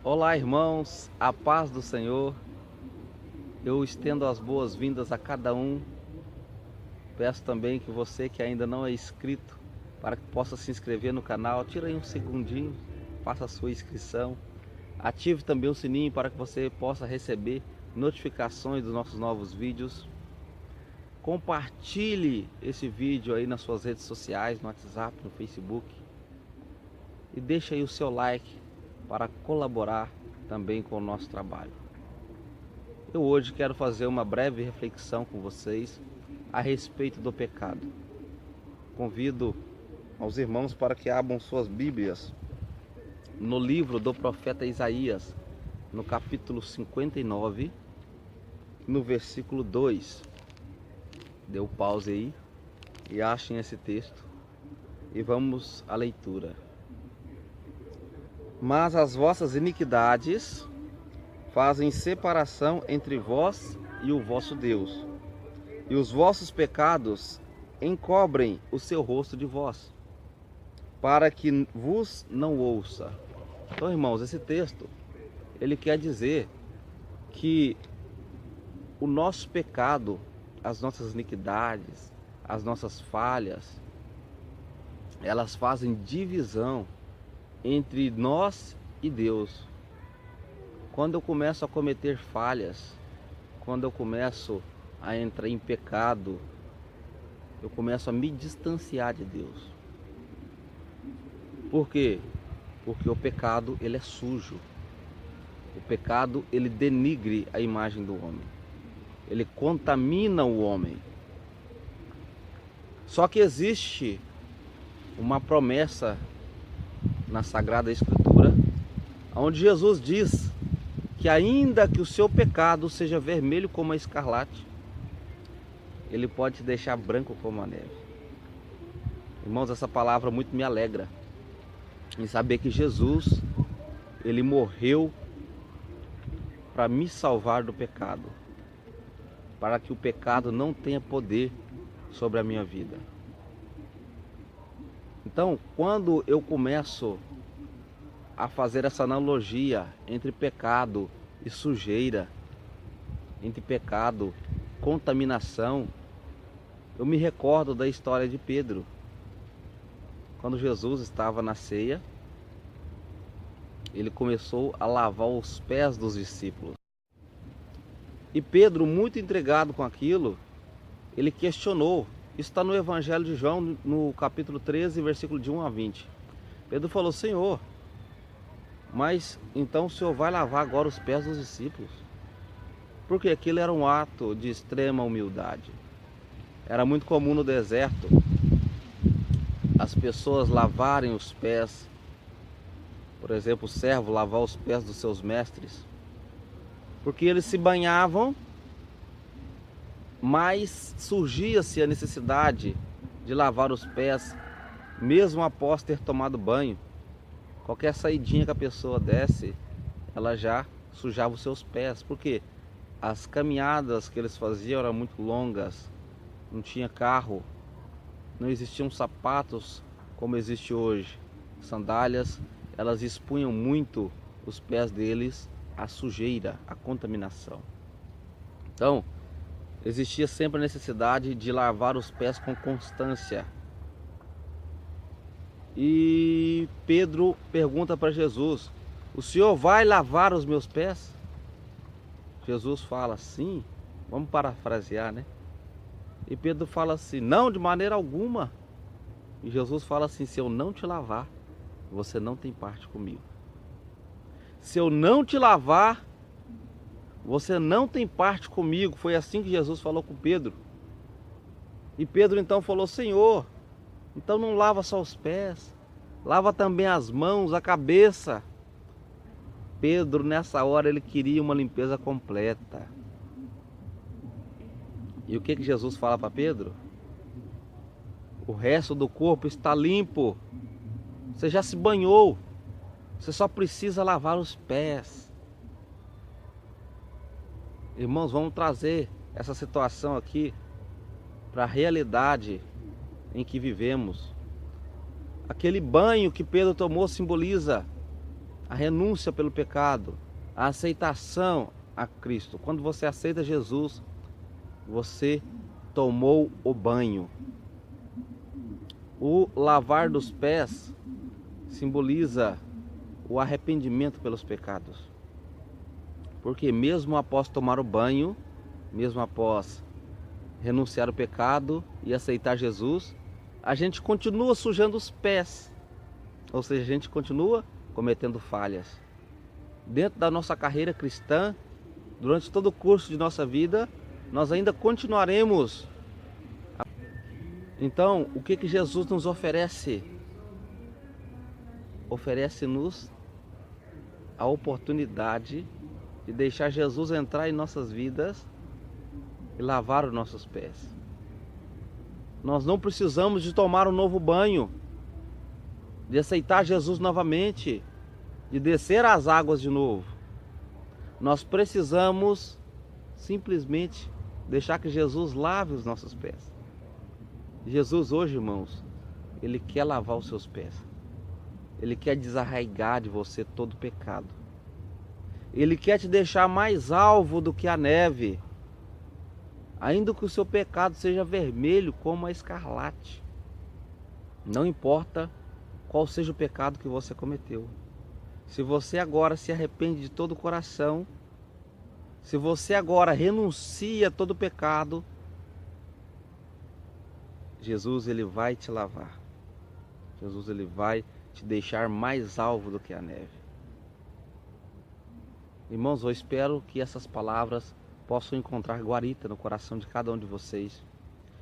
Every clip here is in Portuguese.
Olá, irmãos, a paz do Senhor. Eu estendo as boas-vindas a cada um. Peço também que você que ainda não é inscrito, para que possa se inscrever no canal, tira aí um segundinho, faça a sua inscrição. Ative também o sininho para que você possa receber notificações dos nossos novos vídeos. Compartilhe esse vídeo aí nas suas redes sociais, no WhatsApp, no Facebook. E deixe aí o seu like para colaborar também com o nosso trabalho. Eu hoje quero fazer uma breve reflexão com vocês a respeito do pecado. Convido aos irmãos para que abram suas Bíblias no livro do profeta Isaías, no capítulo 59, no versículo 2. Dê o pause aí e achem esse texto e vamos à leitura. Mas as vossas iniquidades fazem separação entre vós e o vosso Deus, e os vossos pecados encobrem o seu rosto de vós, para que vos não ouça. Então, irmãos, esse texto, ele quer dizer que o nosso pecado, as nossas iniquidades, as nossas falhas, elas fazem divisão entre nós e Deus. Quando eu começo a cometer falhas, quando eu começo a entrar em pecado, eu começo a me distanciar de Deus. Por quê? Porque o pecado, ele é sujo. O pecado, ele denigre a imagem do homem. Ele contamina o homem. Só que existe uma promessa na Sagrada Escritura, onde Jesus diz que ainda que o seu pecado seja vermelho como a escarlate, ele pode te deixar branco como a neve. Irmãos, essa palavra muito me alegra em saber que Jesus, ele morreu para me salvar do pecado, para que o pecado não tenha poder sobre a minha vida. Então, quando eu começo a fazer essa analogia entre pecado e sujeira, entre pecado e contaminação, eu me recordo da história de Pedro. Quando Jesus estava na ceia, ele começou a lavar os pés dos discípulos. E Pedro, muito intrigado com aquilo, ele questionou. Isso está no Evangelho de João, no capítulo 13, versículo de 1 a 20. Pedro falou: Senhor, mas então o Senhor vai lavar agora os pés dos discípulos? Porque aquilo era um ato de extrema humildade. Era muito comum no deserto as pessoas lavarem os pés. Por exemplo, o servo lavar os pés dos seus mestres. Porque eles se banhavam, mas surgia-se a necessidade de lavar os pés, mesmo após ter tomado banho. Qualquer saidinha que a pessoa desse, ela já sujava os seus pés, porque as caminhadas que eles faziam eram muito longas, não tinha carro, não existiam sapatos como existe hoje. Sandálias, elas expunham muito os pés deles à sujeira, à contaminação. Então, existia sempre a necessidade de lavar os pés com constância. E Pedro pergunta para Jesus: o Senhor vai lavar os meus pés? Jesus fala: sim. Vamos parafrasear, né? E Pedro fala assim: não, de maneira alguma. E Jesus fala assim: se eu não te lavar, você não tem parte comigo. Se eu não te lavar, você não tem parte comigo. Foi assim que Jesus falou com Pedro. E Pedro então falou: Senhor, então não lava só os pés, lava também as mãos, a cabeça. Pedro, nessa hora, ele queria uma limpeza completa. E o que Jesus fala para Pedro? O resto do corpo está limpo. Você já se banhou. Você só precisa lavar os pés. Irmãos, vamos trazer essa situação aqui para a realidade em que vivemos. Aquele banho que Pedro tomou simboliza a renúncia pelo pecado, a aceitação a Cristo. Quando você aceita Jesus, você tomou o banho. O lavar dos pés simboliza o arrependimento pelos pecados. Porque mesmo após tomar o banho, mesmo após renunciar ao pecado e aceitar Jesus, a gente continua sujando os pés. Ou seja, a gente continua cometendo falhas. Dentro da nossa carreira cristã, durante todo o curso de nossa vida, nós ainda continuaremos. Então, o que Jesus nos oferece? Oferece-nos a oportunidade de deixar Jesus entrar em nossas vidas e lavar os nossos pés. Nós não precisamos de tomar um novo banho, de aceitar Jesus novamente, de descer às águas de novo. Nós precisamos simplesmente deixar que Jesus lave os nossos pés. Jesus hoje, irmãos, Ele quer lavar os seus pés. Ele quer desarraigar de você todo pecado. Ele quer te deixar mais alvo do que a neve. Ainda que o seu pecado seja vermelho como a escarlate. Não importa qual seja o pecado que você cometeu. Se você agora se arrepende de todo o coração, se você agora renuncia a todo pecado, Jesus, Ele vai te lavar. Jesus, Ele vai te deixar mais alvo do que a neve. Irmãos, eu espero que essas palavras possam encontrar guarita no coração de cada um de vocês.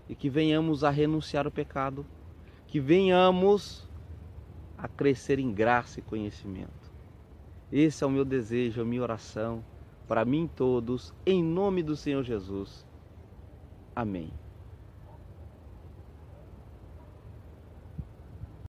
E que venhamos a renunciar ao pecado. Que venhamos a crescer em graça e conhecimento. Esse é o meu desejo, a minha oração para mim todos, em nome do Senhor Jesus. Amém.